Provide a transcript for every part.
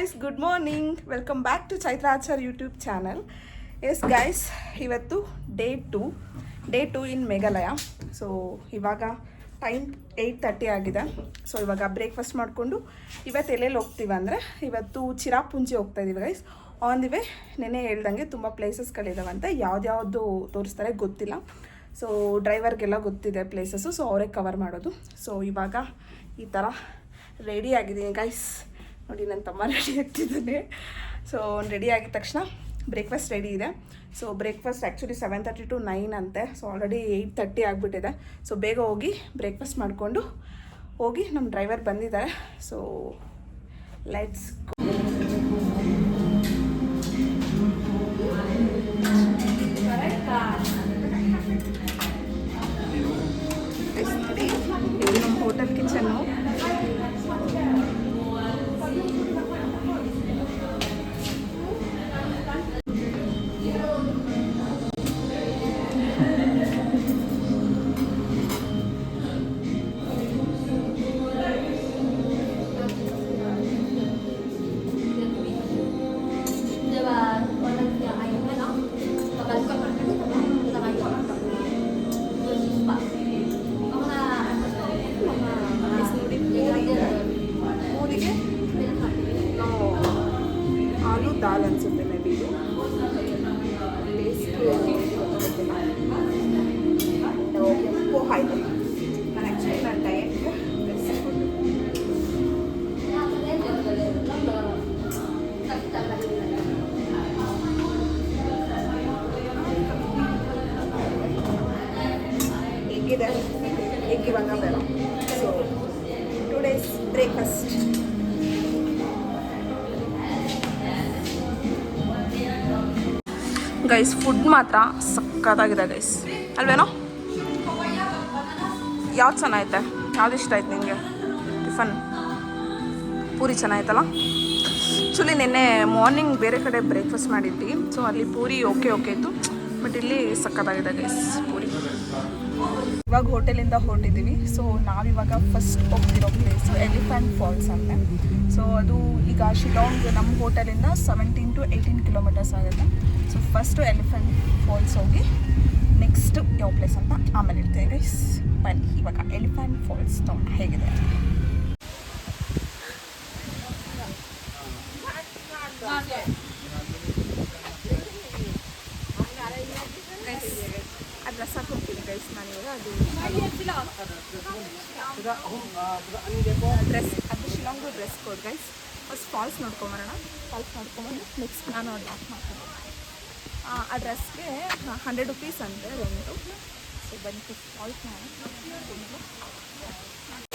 guys, good morning. Welcome back to Chaitra Achar YouTube channel. Yes guys, ಇವತ್ತು day 2 ಇನ್ Meghalaya. So ಇವಾಗ time 8:30 ಆಗಿದೆ. So ಇವಾಗ breakfast ಮಾಡಿಕೊಂಡು ಇವತ್ತು ಎಲ್ಲೆಲ್ಲಿ ಹೋಗ್ತೀವಿ ಅಂದರೆ ಇವತ್ತು ಚಿರಾಪುಂಜಿ ಹೋಗ್ತಾ ಇದ್ದೀವಿ ಗೈಸ್. ಆನ್ ದಿ ವೇ ನೆನ್ನೆ ಹೇಳ್ದಂಗೆ ತುಂಬ ಪ್ಲೇಸಸ್ಗಳಿದಾವಂತೆ, ಯಾವ್ದು ತೋರಿಸ್ತಾರೆ ಗೊತ್ತಿಲ್ಲ. ಸೊ ಡ್ರೈವರ್ಗೆಲ್ಲ ಗೊತ್ತಿದೆ ಪ್ಲೇಸಸ್ಸು, ಸೊ ಅವರೇ ಕವರ್ ಮಾಡೋದು. ಸೊ ಇವಾಗ ಈ ಥರ ರೆಡಿ ಆಗಿದ್ದೀನಿ ಗೈಸ್. ನೋಡಿ ನನ್ನ ತಮ್ಮ ರೆಡಿ ಆಗ್ತಿದ್ದಾನೆ. ಸೊ ರೆಡಿ ಆಗಿದ ತಕ್ಷಣ ಬ್ರೇಕ್ಫಾಸ್ಟ್ ರೆಡಿ ಇದೆ. ಸೊ ಬ್ರೇಕ್ಫಾಸ್ಟ್ ಆ್ಯಕ್ಚುಲಿ 7:30 to 9 ಅಂತೆ. ಸೊ ಆಲ್ರೆಡಿ 8:30 ಆಗಿಬಿಟ್ಟಿದೆ. ಸೊ ಬೇಗ ಹೋಗಿ ಬ್ರೇಕ್ಫಾಸ್ಟ್ ಮಾಡಿಕೊಂಡು ಹೋಗಿ ನಮ್ಮ ಡ್ರೈವರ್ ಬಂದಿದ್ದಾರೆ. ಸೊ ಲೆಟ್ಸ್ ಇದು ನಮ್ಮ ಹೋಟೆಲ್ ಕಿಚನ್ನು. ಆಲೂ ದಾಲ್ ಅನಿಸುತ್ತೆ ಮೇ ಬಿ ಇದು ಪೋಹ ಇದೆ. ನಾನು ಆ್ಯಕ್ಚುಲಿ ನಾನು ಡಯಟ್ಗೆ ಎಗ್ಗಿದೆ, ಎಗ್ ಇವಾಗ ಬೇಡ. So today's breakfast guys. Food ಮಾತ್ರ ಸಕ್ಕತ್ತಾಗಿದೆ ಗೈಸ್, ಅಲ್ವೇನೋ? ಯಾವ್ದು ಚೆನ್ನಾಗೈತೆ? ಯಾವ್ದು ಇಷ್ಟ ಆಯ್ತು ನಿಮಗೆ? ಟಿಫನ್ ಪೂರಿ ಚೆನ್ನಾಯ್ತಲ್ಲ. ಆ್ಯಕ್ಚುಲಿ ನಿನ್ನೆ ಮಾರ್ನಿಂಗ್ ಬೇರೆ ಕಡೆ ಬ್ರೇಕ್ಫಾಸ್ಟ್ ಮಾಡಿದ್ವಿ. ಸೊ ಅಲ್ಲಿ ಪೂರಿ ಓಕೆ ಇತ್ತು, ಬಟ್ ಇಲ್ಲಿ ಸಕ್ಕತ್ತಾಗಿದೆ ಗೈಸ್ ಪೂರಿ. ಇವಾಗ ಹೋಟೆಲಿಂದ ಹೊರಟಿದ್ದೀವಿ. ಸೊ ನಾವಿವಾಗ ಫಸ್ಟ್ ಹೋಗ್ತಿರೋ ಪ್ಲೇಸು ಎಲಿಫೆಂಟ್ ಫಾಲ್ಸ್ ಅಂತೆ. ಸೊ ಅದು ಈಗ ಶಿಲಾಂಗ್ ನಮ್ಮ ಹೋಟೆಲಿಂದ 17 to 18 ಕಿಲೋಮೀಟರ್ಸ್ ಆಗುತ್ತೆ. ಸೊ ಫಸ್ಟು ಎಲಿಫೆಂಟ್ ಫಾಲ್ಸ್ ಹೋಗಿ ನೆಕ್ಸ್ಟ್ ಯಾವ ಪ್ಲೇಸ್ ಅಂತ ಆಮೇಲೆ ಇರ್ತೇವೆ ಗೈಸ್. ಬನ್ನಿ ಇವಾಗ ಎಲಿಫೆಂಟ್ ಫಾಲ್ಸ್ ನೋಡಿ ಹೇಗಿದೆ. ಡ್ರೆಸ್ ಹಾಕೊಂತೀನಿ ಗೈಸ್ ನಾನಿವಾಗ. ಡ್ರೆಸ್ ಅದು Shillong dress code guys. First falls ನೋಡ್ಕೊಂಬರೋಣ. ಫಾಲ್ಸ್ ನೋಡ್ಕೊಂಬಂದು ನೆಕ್ಸ್ಟ್ ನಾನು ಲಾಕ್ ಮಾಡ್ತೀನಿ. ಆ ಡ್ರೆಸ್ಗೆ 100 rupees ಅಂತೆ ರೆಂಟು. ಸೊ ಬನ್ನಿ ಫಾಲ್ಸ್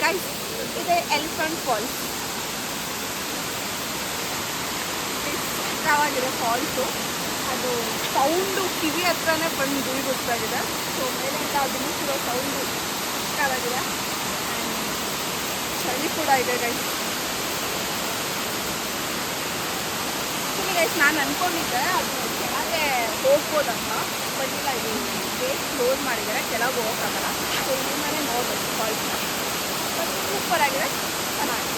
ಗೈಸ್. ಇದೆ ಎಲಿಫೆಂಟ್ ಫಾಲ್ಸ್. ಚಿಕ್ಕವಾಗಿದೆ ಫಾಲ್ಸು. ಅದು ಸೌಂಡು ಕಿವಿ ಹತ್ರನೇ ಬಂದು ಗೊತ್ತಾಗಿದೆ. ಸೊ ಮೇಲಿಂದ ಅದು ನಿಂತಿರೋ ಸೌಂಡು ಚಿಕ್ಕವಾಗಿದೆ. ಚಳಿ ಕೂಡ ಇದೆ ಗೈಸ್. ಗೈಸ್ ನಾನು ಅಂದ್ಕೊಂಡಿದ್ದೆ ಅದು ಕೆಳಗೆ ಹೋಗ್ಬೋದಂತ, ಬಟ್ ಇಲ್ಲ, ಇದು ಗೇಟ್ ಕ್ಲೋಸ್ ಮಾಡಿದ್ದಾರೆ, ಕೆಳಗೆ ಹೋಗೋಕ್ಕಾಗಲ್ಲ. ಸೊ ಇಲ್ಲಿಂದಲೇ ನೋಡ್ಬೇಕು ಫಾಲ್ಸ್ನ. ಬಟ್ ಸೂಪರ್ ಆಗಿದೆ, ಚೆನ್ನಾಗಿದೆ.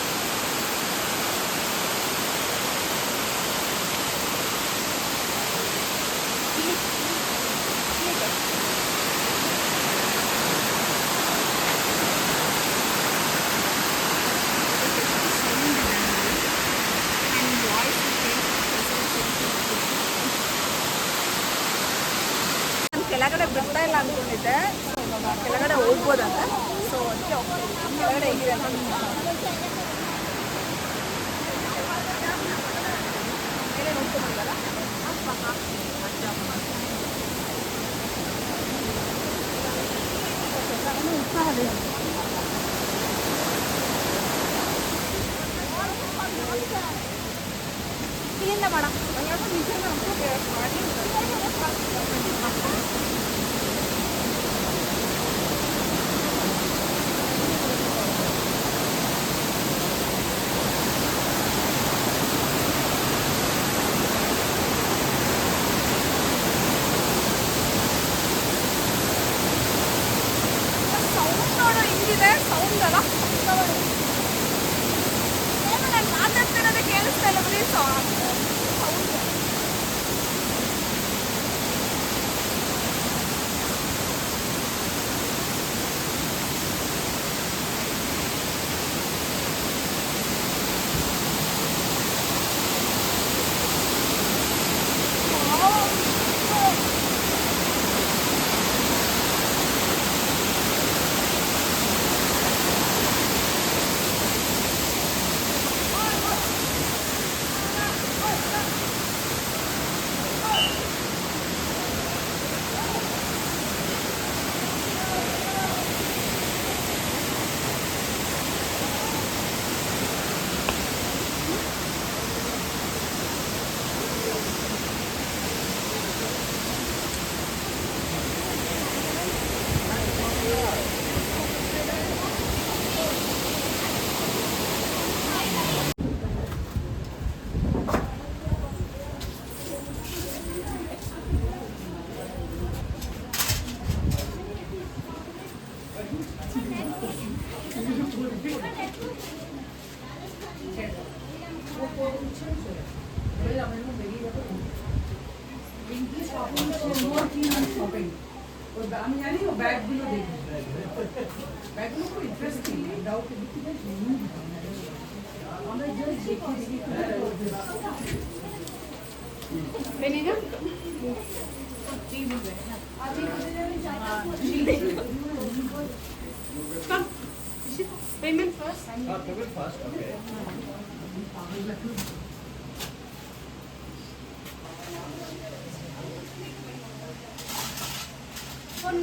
ಕೆಳಗಡೆ ಬಿಡ್ತಾ ಇಲ್ಲ ಅಂದ್ಕೊಂಡಿದ್ದೆ. ಕೆಳಗಡೆ ಹೋಗ್ಬೋದಂತ. ಸೊ ಅದಕ್ಕೆ ಹೋಗ್ತಾಯಿದ್ವಿ. ಕೆಳಗಡೆ ಹೇಗಿದೆ ಅಂತ ಮೇಲೆ ನೋಡ್ಕೊಂಡ್ಬಂದಲ್ಲ. ಇಲ್ಲಿಂದ ಮಾಡ ಸೌಂಡ್ ನೋಡು ಹಿಂಗಿದೆ. ಸೌಂಡ್ ಅಲ್ಲ, ನಾನು ಮಾತಾಡ್ತಿರೋದೇ ಕೇಳಿಸ್ತಾ delivery song. আমি জানি ও ব্যাগগুলো দেখি ব্যাগগুলো খুব ইন্টারেস্টিং ডাউট আমরা জাস্ট দেখি বেনেগা Payment first. Payment first. Okay.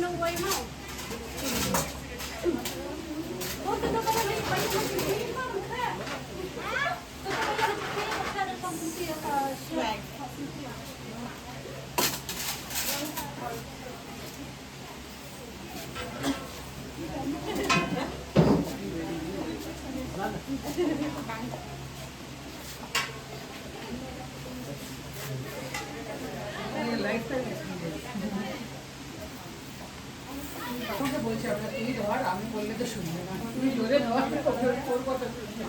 No way now. Swag. Lifetime experience. আমাকে বলছে আমরা তুই ধর আমি বললে তো শুনবে না তুই জোরে ধর তোর কথা শুনবে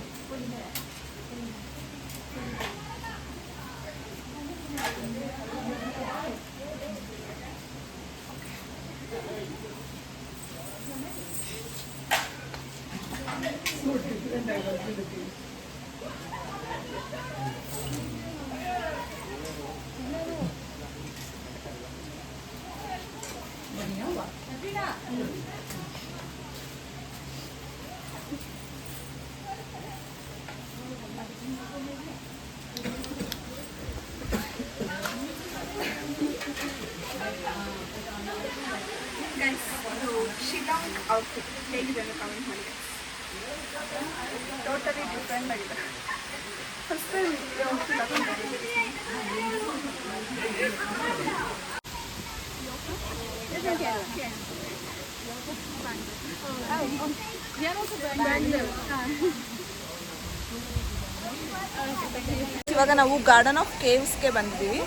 Guys, so Shillong outfit ಹೇಗಿದೆ ಅಂತ ಕಮೆಂಟ್ ಮಾಡಿ. ಟೋಟಲಿ ಡಿಫ್ರೆಂಟ್ ಆಗಿದೆ. ಫಸ್ಟ್ ಟೈಮ್ ಈ ಔಟ್ಫಿಟ್ ಹಾಕೊಂಡಿದ್ದೀನಿ. ಇವಾಗ ನಾವು ಗಾರ್ಡನ್ ಆಫ್ ಕೇವ್ಸ್ಗೆ ಬಂದಿದ್ದೀವಿ.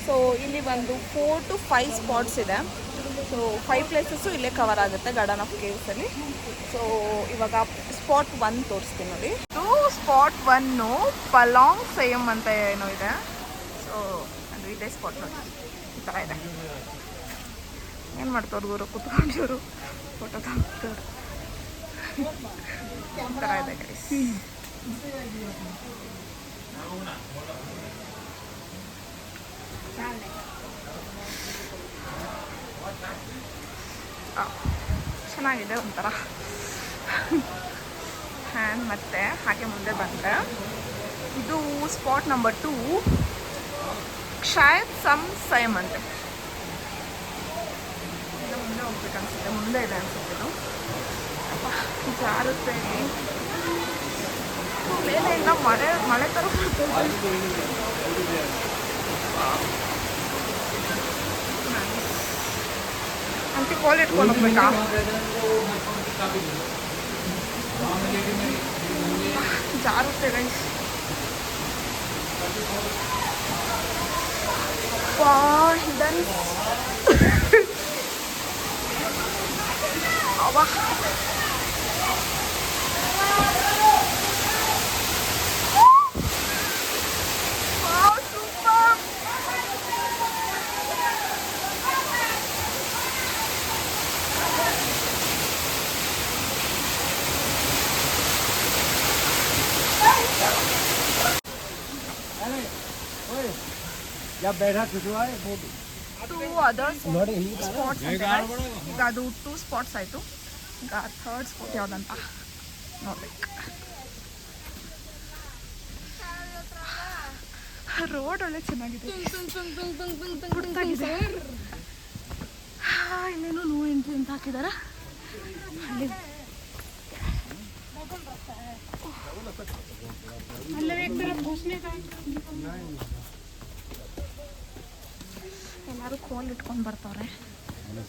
ಸೊ ಇಲ್ಲಿ ಒಂದು 4 to 5 ಸ್ಪಾಟ್ಸ್ ಇದೆ. ಸೊ 5 ಪ್ಲೇಸಸ್ಸು ಇಲ್ಲೇ ಕವರ್ ಆಗುತ್ತೆ ಗಾರ್ಡನ್ ಆಫ್ ಕೇವ್ಸಲ್ಲಿ. ಸೊ ಇವಾಗ ಸ್ಪಾಟ್ 1 ತೋರಿಸ್ತೀನಿ ನೋಡಿ. ಇದು ಸ್ಪಾಟ್ 1 ಪಲಾಂಗ್ ಸೇಮ್ ಅಂತ ಏನೋ ಇದೆ. ಸೊ ಅದು ಇದೇ ಸ್ಪಾಟ್ ನೋಡಿ, ಈ ಥರ ಇದೆ. ಏನು ಮಾಡ್ತವ್ರು ಗುರು ಕುತ್ಕೊಂಡಿವರು ಫೋಟೋ ತಗೋರು ಈ ಥರ ಇದೆ ಗೈಸ್. ಚೆನ್ನಾಗಿದೆ ಒಂಥರ ಹ್ಯಾಂಡ್. ಮತ್ತೆ ಹಾಗೆ ಮುಂದೆ ಬಂದರೆ ಇದು ಸ್ಪಾಟ್ ನಂಬರ್ 2 ಶಾಯದ್ ಸಮ್ ಸೈಮ್ ಅಂತೆ. ಮುಂದೆ ಹೋಗ್ಬೇಕನ್ಸುತ್ತೆ, ಮುಂದೆ ಇದೆ ಅನ್ಸುತ್ತೆ ಇದು. ಜಾರುತ್ತೆ ಮೇಲೆಯಿಂದ ಮಳೆ ಥರ ಅಂಟಿ ಕೋಲ್ ಇಟ್ಕೊಂಡು ಹೋಗ್ಬೇಕಾ? ಜಾರುತ್ತೆ ಗೈಸ್. ಹಿಡನ್ ಅವಾ या बैठा छुटवा है वो 2 ಅದರ್ ನೋಡಿ ಸ್ಪಾಟ್ಸ್ ಈಗ ಅದು 2 ಸ್ಪಾಟ್ಸ್ ಆಯಿತು. ಈಗ ಥರ್ಡ್ ಸ್ಪಾಟ್ ಯಾವುದಂತ ನೋಡ್ಬೇಕು. ರೋಡ್ ಒಳ್ಳೆ ಚೆನ್ನಾಗಿದೆ. ಇನ್ನೇನು ನೋ ಎಂಟ್ರಿ ಅಂತ ಹಾಕಿದಾರ. ಅಲ್ಲಿ ಎಲ್ಲರೂ ಕೋಲ್ ಇಟ್ಕೊಂಡು ಬರ್ತಾವ್ರೆ,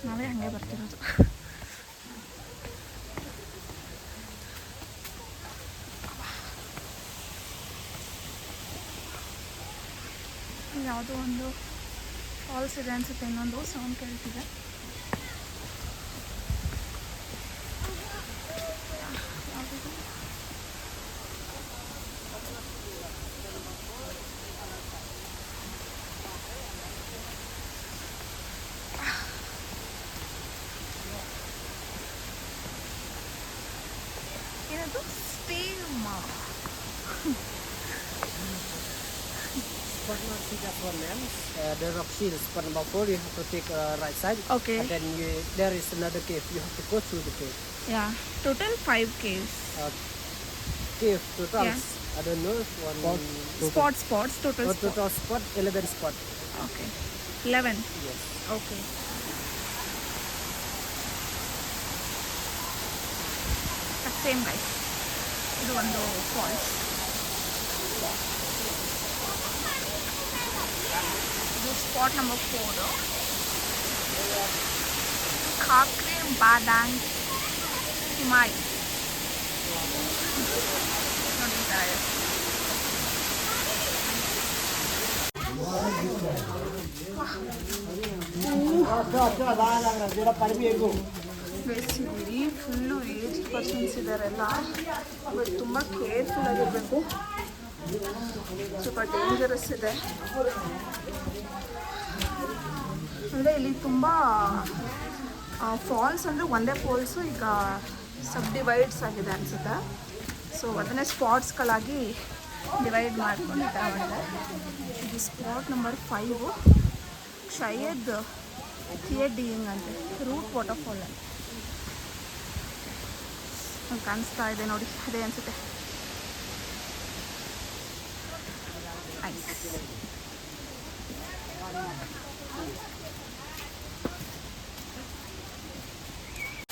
ನಾವೇ ಹಂಗೆ ಬರ್ತಿರೋದು. ಯಾವುದೋ ಒಂದು ಫಾಲ್ಸ್ ಇದೆ ಅನ್ಸುತ್ತೆ, ಇನ್ನೊಂದು ಸೌಂಡ್ ಕೇಳ್ತಿದೆ. ಏನದು steam spot not see that one man. The rock seal spot number 4 you have to take right side. Okay. And then there is another cave. You have to go through the cave. Yeah, total 5 caves. Cave total. Yeah. I don't know if one Spots, total oh, total spot 11 spot. Okay. 11. Yes. Okay. Same guys. ಇದು ಒಂದು falls. ಇದು spot number 4. ಖಾಕ್ರೆ ಬಾದಾಂಗ್ ಹಿಮಾಯ್. ನೋಡಿ ಈ ಥರ ಇದೆ. ಇಲ್ಲಿ full age persons ಇದ್ದಾರೆಲ್ಲ, but ತುಂಬ careful ಆಗಿರಬೇಕು, ಸ್ವಲ್ಪ ಡೇಂಜರಸ್ ಇದೆ. ಅಂದರೆ ಇಲ್ಲಿ ತುಂಬ ಫಾಲ್ಸ್ ಅಂದರೆ ಒಂದೇ ಫಾಲ್ಸು ಈಗ ಸಬ್ ಡಿವೈಡ್ಸ್ ಆಗಿದೆ ಅನಿಸುತ್ತೆ. ಸೊ ಅದನ್ನೇ ಸ್ಪಾಟ್ಸ್ಗಳಾಗಿ ಡಿವೈಡ್ ಮಾಡ್ಕೊಂಡು ಈ ಥರ ಮಾಡಿದ್ದಾರೆ. ಇದು ಸ್ಪಾಟ್ ನಂಬರ್ 5 ಶಯದ್ ಥಿಯೇಡಿಯಿಂಗ್ ಅಂತೆ, ರೂಟ್ ವಾಟರ್ಫಾಲ್ ಅಂತ ಕಾಣಿಸ್ತಾ ಇದೆ ನೋಡಿ, ಅದೇ ಅನಿಸುತ್ತೆ.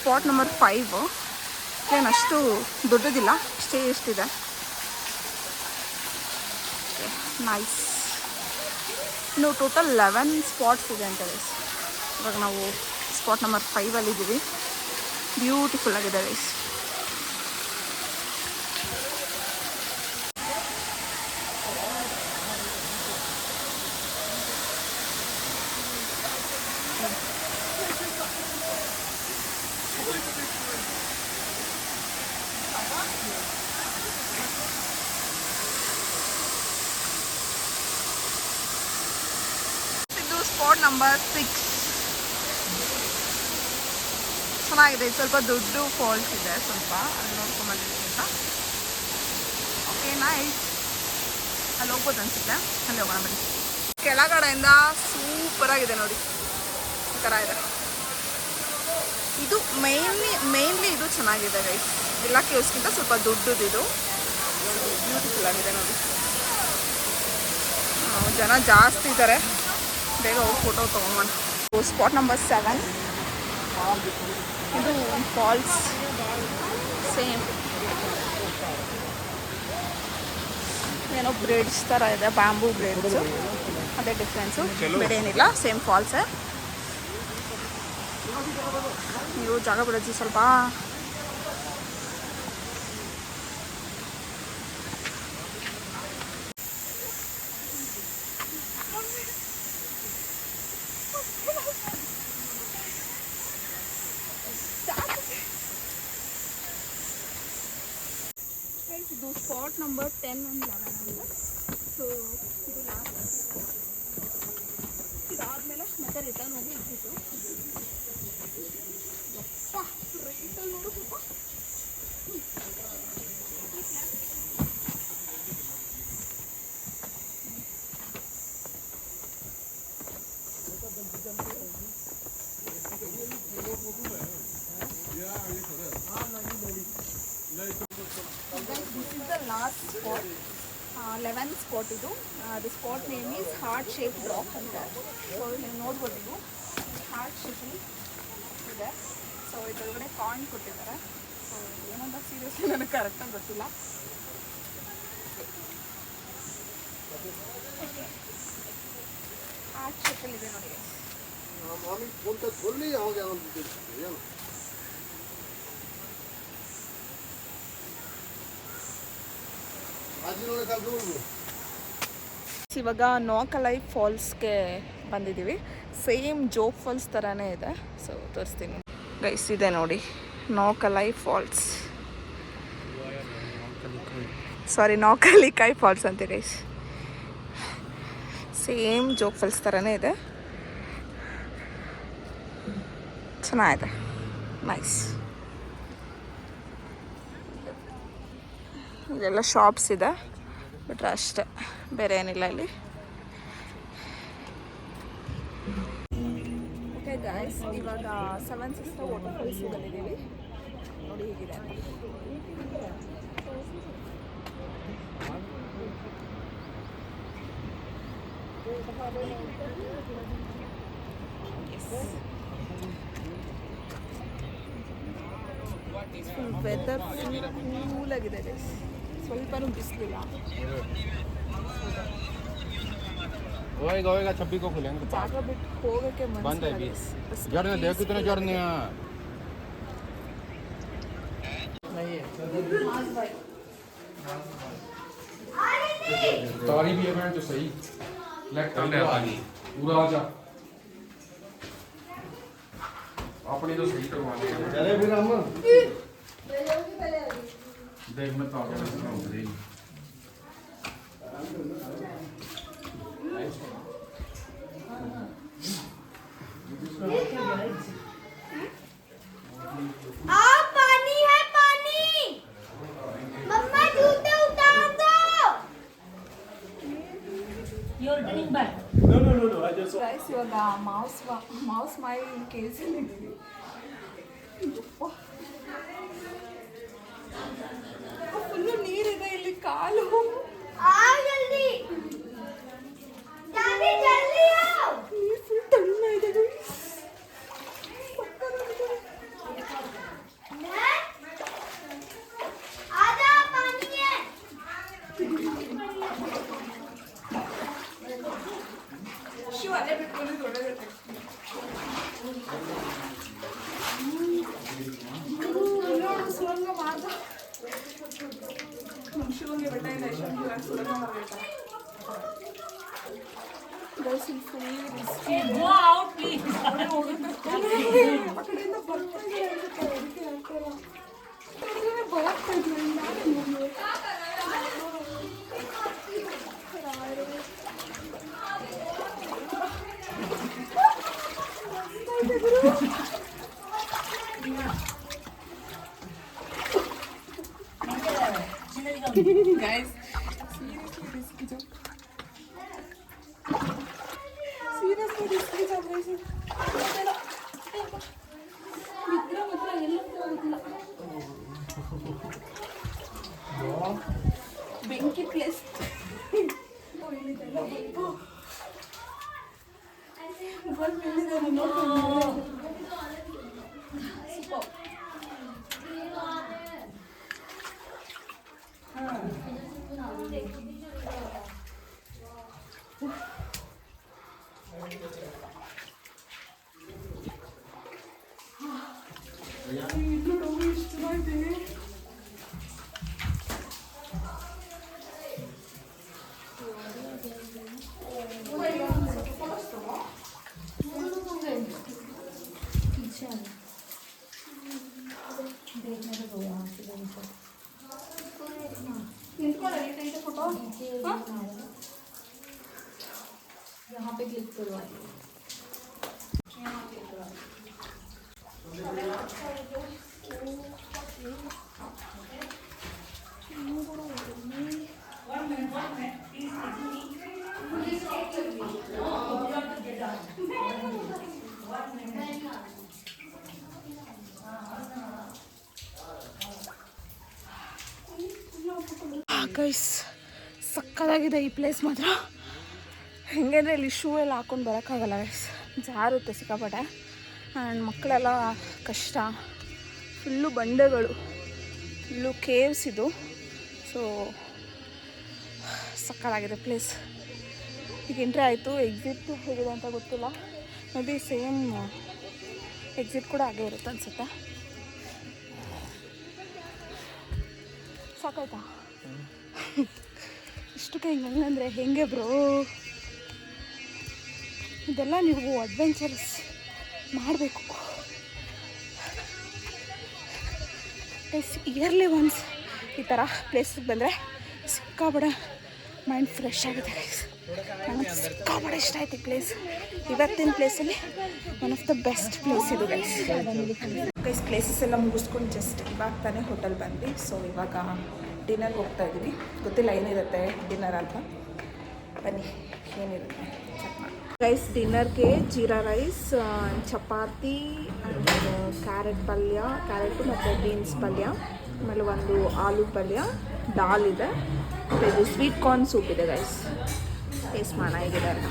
ಸ್ಪಾಟ್ ನಂಬರ್ 5 ಏನಷ್ಟು ದೊಡ್ಡದಿಲ್ಲ, ಅಷ್ಟೇ ಎಷ್ಟಿದೆ. ನೈಸ್. ಇನ್ನು ಟೋಟಲ್ 11 ಸ್ಪಾಟ್ಸ್ ಇದೆ ಅಂತ ಗೈಸ್. ಇವಾಗ ನಾವು ಸ್ಪಾಟ್ ನಂಬರ್ 5 ಇದ್ದೀವಿ. ಬ್ಯೂಟಿಫುಲ್ ಆಗಿದೆ ಗೈಸ್. ಸ್ಪಾಟ್ ನಂಬರ್ 6 ಚೆನ್ನಾಗಿದೆ. ಸ್ವಲ್ಪ ದೊಡ್ಡ ಫಾಲ್ಸ್ ಇದೆ, ಸ್ವಲ್ಪ ಅಲ್ಲಿ ನೋಡ್ಕೊಂಬಂದಿದ್ದೀನಿ ಅಂತ. Okay nice. ಅಲ್ಲಿ ಹೋಗ್ಬೋದು ಅನಿಸುತ್ತೆ, ಅಲ್ಲಿ ಹೋಗೋಣ ಬನ್ನಿ. ಕೆಳಗಡೆಯಿಂದ ಸೂಪರಾಗಿದೆ ನೋಡಿ, ಈ ಥರ ಇದೆ. ಇದು ಮೇನ್ಲಿ ಇದು ಚೆನ್ನಾಗಿದೆ ಗೈಸ್. ಎಲ್ಲ ಕೇವ್ಸ್ಗಿಂತ ಸ್ವಲ್ಪ ದೊಡ್ಡದು ಇದು, ಬ್ಯೂಟಿಫುಲ್ ಆಗಿದೆ ನೋಡಿ. ಜನ ಜಾಸ್ತಿ ಇದ್ದಾರೆ, ಬೇಗ ಹೋಗಿ ಫೋಟೋ ತೊಗೊಂಬೋಣ. ಸ್ಪಾಟ್ ನಂಬರ್ 7 ಇದು ಫಾಲ್ಸ್, ಸೇಮ್ ಏನೋ ಬ್ರಿಡ್ಜ್ ಥರ ಇದೆ, ಬ್ಯಾಂಬೂ ಬ್ರಿಡ್ಜು, ಅದೇ ಡಿಫ್ರೆನ್ಸು, ಬೇರೆ ಏನಿಲ್ಲ, ಸೇಮ್ ಫಾಲ್ಸೇ. ನೀವು ಜಾಗ ಬಿಡೋದು ಸ್ವಲ್ಪ. ಇದು ಸ್ಪಾಟ್ ನಂಬರ್ 10 and 11 ಅಂತ. ಸೊ ಇದು ಲಾಸ್ಟ್. ಇದಾದಮೇಲೆ ಮತ್ತೆ ರಿಟರ್ನ್ ಹೋಗಿ ಇದ್ದಿತ್ತು. ರೈಟಲ್ಲಿ ನೋಡು ಸ್ವಲ್ಪ. ಲಾಸ್ಟ್ ಸ್ಪಾಟ್ 11th ಸ್ಪಾಟ್ ಇದು. The spot name is heart shape rock ಅಂತ. ಸೊ ನೀವು ನೋಡ್ಬೋದು, ನೀವು ಹಾರ್ಟ್ ಶೇಪಲ್ಲಿ ಇದೆ. ಸೊ ಇದರೊಳಗಡೆ ಕಾಯಿನ್ ಕೊಟ್ಟಿದ್ದಾರೆ. ಸೊ ಏನಂತ ಸೀರಿಯಸ್ಲಿ ನನಗೆ ಕರೆಕ್ಟಾಗಿ ಗೊತ್ತಿಲ್ಲ. ಹಾರ್ಟ್ ಶೇಪಲ್ಲಿ ಇದೆ ನೋಡಿ. আমি ফোনটা ধরলেই আমাকে এখন দিতে দিচ্ছে, জানো? আজকে নয় কালকে বলবো। ಇವಾಗ ನೋಕಲೈ ಫಾಲ್ಸ್ಗೆ ಬಂದಿದ್ದೀವಿ. ಸೇಮ್ ಜೋಗ್ ಫಾಲ್ಸ್ ಥರನೇ ಇದೆ. ಸೊ ತೋರಿಸ್ತೀನಿ ಗೈಸ್. ಇದೆ ನೋಡಿ ನೋಕಲೈ ಫಾಲ್ಸ್. ಸಾರಿ, ನೋಕಲಿಕಾಯಿ ಫಾಲ್ಸ್ ಅಂತೆ ಗೈಸ್. ಸೇಮ್ ಜೋಗ್ ಫಾಲ್ಸ್ ಥರನೇ ಇದೆ. ಚೆನ್ನಾಗಿದೆ, ನೈಸ್. ಇದೆಲ್ಲ ಶಾಪ್ಸ್ ಇದೆ, ಬಟ್ ಅಷ್ಟೇ, ಬೇರೆ ಏನಿಲ್ಲ ಇಲ್ಲಿ. ಓಕೆ ಗಾಯ್ಸ್, ಇವಾಗ 7 ಸಿಸ್ಟರ್ ವಾಟರ್ ಫಾಲ್ಸ್ ಬಂದಿದ್ದೀವಿ. ನೋಡಿ ಹೇಗಿದೆ. ವೆದರ್ ಫುಲ್ ಕೂಲಾಗಿದೆ ಗೈಸ್, ಸ್ವಲ್ಪನೂ ಬಿಸಿಲಿಲ್ಲ. होएगा होएगा 26 को खुलेंगे ಜಾಗ ಬಿಟ್ಟು ಹೋಗೋಕ್ಕೆ बंद है ಮನಸ್ಸಿಲ್ಲ अभी। guys. जर्नी देख कितने जर्नी है। तारी भी है मैं तो सही लेफ्ट हैंड है तारी पूरा आ जा अपनी तो सही करवानी है। चले फिर हम देख मैं ताकत से उधर ही पानी है पानी। मम्मा जूते उतार दो। You're turning back. ಗೈಸ್, ಇವಾಗ ಮಾವ್ಸ್ ಮಾಯಿ ಕೇಸಲ್ಲಿ ಇದ್ದೀವಿ. ಫುಲ್ಲು ನೀರಿದೆ ಇಲ್ಲಿ, ಕಾಲು आओ जल्दी। दादी जल्दी आओ। ನೀರು ಫುಲ್ ತಣ್ಣ ಇದೆ guys. आजा पानी है। ಶಿವ ಅಲ್ಲೇ ಬಿಟ್ಕೊಂಡು ದೊಡ್ಡದಿರುತ್ತೆ. ನೋಡು ಸುರಂಗ ಮಾರ್ಗ. ನಮ್ಮ ಶಿವಂಗೆ ಬೆಟ್ಟ ಇದೆ, ಶಿವಂಗೆ ಸುರಂಗ ಮಾಡಬೇಕ. ಗೈಸ್, ಇಲ್ಲಿ full risky. Go out, please. ಆ ಕಡೆಯಿಂದ ಬರ್ತಾ ಇದೆ ಅನ್ಸುತ್ತೆ, ಅದಕ್ಕೆ ಆಗ್ತಾಯಿಲ್ಲ. ಹೊರಗಡೆ ಬರಕ್ತಾ ಇದ್ಲು, ನಾನು ನೋಡ್ದೆ. Guys, seriously risky job. Seriously risky job, guys. ಮಿತ್ರ ಎಲ್ಲ ಗೊತ್ತಿಲ್ಲ. ಬೆಂಕಿ ಪ್ಲೇಸ್. यहाँ पे क्लिक करवा ಗೈಸ್ ಸಕ್ಕತ್ತಾಗಿದೆ ಈ ಪ್ಲೇಸ್ ಮಾತ್ರ. ಹೆಂಗಂದರೆ ಇಲ್ಲಿ ಶೂ ಎಲ್ಲ ಹಾಕ್ಕೊಂಡು ಬರೋಕ್ಕಾಗಲ್ಲ ಗೈಸ್, ಜಾರುತ್ತೆ ಸಿಕ್ಕಾಪಟ್ಟೆ. ಆ್ಯಂಡ್ ಮಕ್ಕಳೆಲ್ಲ ಕಷ್ಟ, ಫುಲ್ಲು ಬಂಡೆಗಳು, ಫುಲ್ಲು ಕೇವ್ಸ್ ಇದು. ಸೊ ಸಕ್ಕತ್ತಾಗಿದೆ ಪ್ಲೇಸ್. ಈಗ ಎಂಟ್ರಿ ಆಯಿತು, ಎಕ್ಸಿಟ್ ಹೇಗಿದೆ ಅಂತ ಗೊತ್ತಿಲ್ಲ, ಮೇ ಬಿ ಸೇಮ್ ಎಕ್ಸಿಟ್ ಕೂಡ ಹಾಗೇ ಇರುತ್ತೆ ಅನಿಸುತ್ತೆ. ಸಾಕಾಯ್ತಾ? ಇಷ್ಟಕ್ಕೆ ಹಿಂಗಂದರೆ ಹೆಂಗೆ ಬ್ರೋ? ಇದೆಲ್ಲ ನೀವು ಅಡ್ವೆಂಚರ್ಸ್ ಮಾಡಬೇಕು. ಇಯರ್ಲಿ ಒನ್ಸ್ ಈ ಥರ ಪ್ಲೇಸಿಗೆ ಬಂದರೆ ಸಿಕ್ಕಾಪಟ್ಟೆ ಮೈಂಡ್ ಫ್ರೆಶ್ ಆಗುತ್ತೆ ಗೈಸ್. ನನಗೆ ಸಿಕ್ಕಾಪಟ್ಟೆ ಇಷ್ಟ ಆಯ್ತು ಈ ಪ್ಲೇಸ್. ಇವತ್ತಿನ ಪ್ಲೇಸಲ್ಲಿ one of the best place ಇದು ಗೈಸ್. ಗೈಸ್ ಪ್ಲೇಸಸ್ ಎಲ್ಲ ಮುಗಿಸ್ಕೊಂಡು ಜಸ್ಟ್ ಇವಾಗ ತಾನೇ ಹೋಟೆಲ್ ಬಂದ್ವಿ. ಸೊ ಇವಾಗ ಡಿನ್ನರ್ಗೆ ಹೋಗ್ತಾ ಇದ್ದೀವಿ. ಗೊತ್ತಿಲ್ಲ ಏನಿರುತ್ತೆ ಡಿನ್ನರ್ ಅಂತ, ಬನ್ನಿ ಏನಿರುತ್ತೆ ಚೆಕ್ ಮಾಡಿ. ರೈಸ್ ಡಿನ್ನರ್ಗೆ jeera rice, chapati and carrot ಪಲ್ಯ, ಕ್ಯಾರೆಟು ಮತ್ತು ಬೀನ್ಸ್ ಪಲ್ಯ, ಆಮೇಲೆ ಒಂದು ಆಲೂ ಪಲ್ಯ, ದಾಲ್ ಇದೆ, ಮತ್ತು ಇದು ಸ್ವೀಟ್ ಕಾರ್ನ್ ಸೂಪ್ ಇದೆ ಗೈಸ್. ಟೇಸ್ಟ್ ಮಾಡೋಣ ಹೇಗಿದೆ ಅಂತ.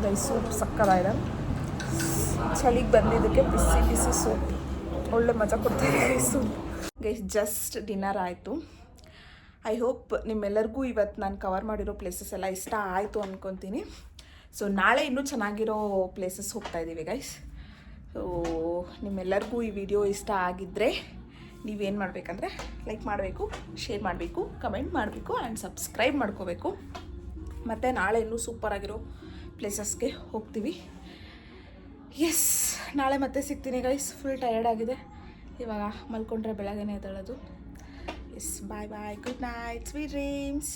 ಗೈಸ್ ಸೂಪ್ ಸಕ್ಕತ್ತಾಗಿದೆ. ಚಳಿಗೆ ಬಂದಿದ್ದಕ್ಕೆ ಬಿಸಿ ಬಿಸಿ ಸೂಪ್ ಒಳ್ಳೆ ಮಜಾ ಕೊಡ್ತಿದೆ ಈ ಸೂಪ್. ಗೈಸ್ ಜಸ್ಟ್ ಡಿನ್ನರ್ ಆಯಿತು. ಐ ಹೋಪ್ ನಿಮ್ಮೆಲ್ಲರಿಗೂ ಇವತ್ತು ನಾನು ಕವರ್ ಮಾಡಿರೋ ಪ್ಲೇಸಸ್ ಎಲ್ಲ ಇಷ್ಟ ಆಯಿತು ಅಂದ್ಕೊತೀನಿ. ಸೊ ನಾಳೆ ಇನ್ನೂ ಚೆನ್ನಾಗಿರೋ ಪ್ಲೇಸಸ್ ಹೋಗ್ತಾಯಿದ್ದೀವಿ ಗೈಸ್. ಸೊ ನಿಮ್ಮೆಲ್ಲರಿಗೂ ಈ ವಿಡಿಯೋ ಇಷ್ಟ ಆಗಿದ್ದರೆ ನೀವೇನು ಮಾಡಬೇಕಂದ್ರೆ ಲೈಕ್ ಮಾಡಬೇಕು, ಶೇರ್ ಮಾಡಬೇಕು, ಕಮೆಂಟ್ ಮಾಡಬೇಕು ಆ್ಯಂಡ್ ಸಬ್ಸ್ಕ್ರೈಬ್ ಮಾಡ್ಕೋಬೇಕು. ಮತ್ತು ನಾಳೆ ಇನ್ನೂ ಸೂಪರಾಗಿರೋ ಪ್ಲೇಸಸ್ಗೆ ಹೋಗ್ತೀವಿ. ಎಸ್, ನಾಳೆ ಮತ್ತೆ ಸಿಗ್ತೀನಿ ಗೈಸ್. ಫುಲ್ ಟಯರ್ಡ್ ಆಗಿದೆ, ಇವಾಗ ಮಲ್ಕೊಂಡ್ರೆ ಬೆಳಗ್ಗೆನೇ ಎದ್ದೇಳೋದು. ಎಸ್, ಬಾಯ್ ಬಾಯ್, ಗುಡ್ ನೈಟ್, ಸ್ವೀಟ್ ಡ್ರೀಮ್ಸ್.